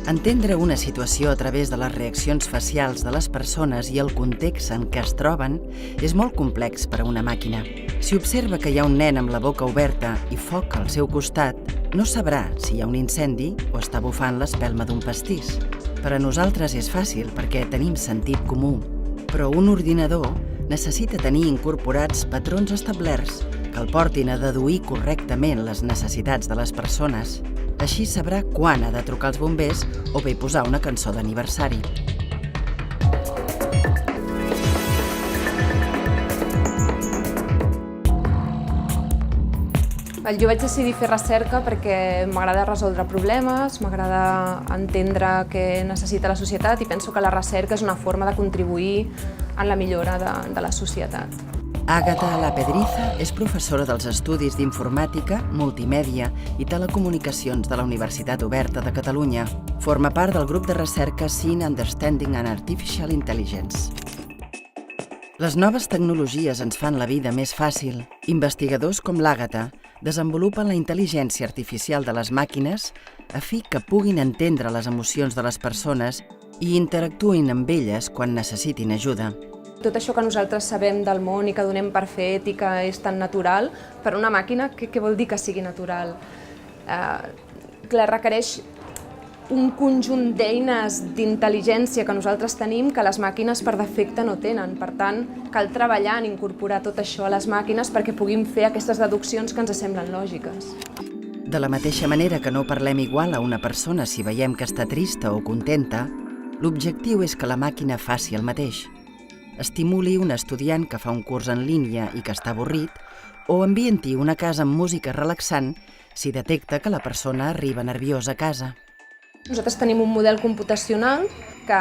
Entendre una situació a través de les reaccions facials de les persones i el context en què es troben és molt complex per a una màquina. Si observa que hi ha un nen amb la boca oberta i foc al seu costat, no sabrà si hi ha un incendi o està bufant l'espelma d'un pastís. Per a nosaltres és fàcil perquè tenim sentit comú, però un ordinador necessita tenir incorporats patrons establerts que el portin a deduir correctament les necessitats de les persones. Així sabrà quan ha de trucar als bombers o bé posar una cançó d'aniversari. Jo vaig decidir fer recerca perquè m'agrada resoldre problemes, m'agrada entendre què necessita la societat i penso que la recerca és una forma de contribuir en la millora de la societat. Àgata Lapedriza és professora dels Estudis d'Informàtica, Multimèdia i Telecomunicacions de la Universitat Oberta de Catalunya. Forma part del grup de recerca Scene Understanding and Artificial Intelligence. Les noves tecnologies ens fan la vida més fàcil. Investigadors com l'Àgata desenvolupen la intel·ligència artificial de les màquines a fi que puguin entendre les emocions de les persones i interactuïn amb elles quan necessitin ajuda. Tot això que nosaltres sabem del món i que donem per fet i que és tan natural, per una màquina, què vol dir que sigui natural? Requereix un conjunt d'eines d'intel·ligència que nosaltres tenim que les màquines per defecte no tenen. Per tant, cal treballar en incorporar tot això a les màquines perquè puguin fer aquestes deduccions que ens semblen lògiques. De la mateixa manera que no parlem igual a una persona si veiem que està trista o contenta, l'objectiu és que la màquina faci el mateix. Estimuli un estudiant que fa un curs en línia i que està avorrit o ambienti una casa amb música relaxant si detecta que la persona arriba nerviosa a casa. Nosaltres tenim un model computacional que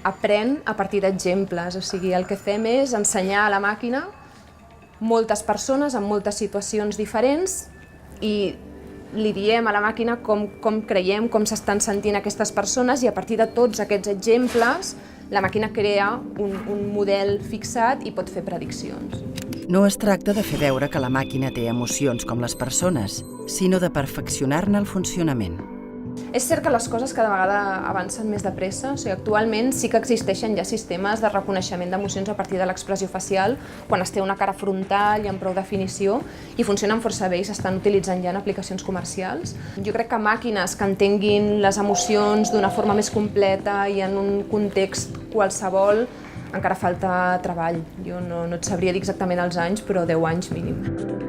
aprèn a partir d'exemples, o sigui, el que fem és ensenyar a la màquina moltes persones en moltes situacions diferents i li diem a la màquina com creiem, com s'estan sentint aquestes persones i a partir de tots aquests exemples la màquina crea un model fixat i pot fer prediccions. No es tracta de fer veure que la màquina té emocions com les persones, sinó de perfeccionar-ne el funcionament. És cert que les coses cada vegada avancen més de pressa, o sigui, actualment sí que existeixen ja sistemes de reconeixement d'emocions a partir de l'expressió facial quan es té una cara frontal i amb prou definició i funcionen força bé i s'estan utilitzant ja en aplicacions comercials. Jo crec que màquines que entenguin les emocions d'una forma més completa i en un context qualsevol encara falta treball. Jo no et sabria dir exactament els anys, però 10 anys mínim.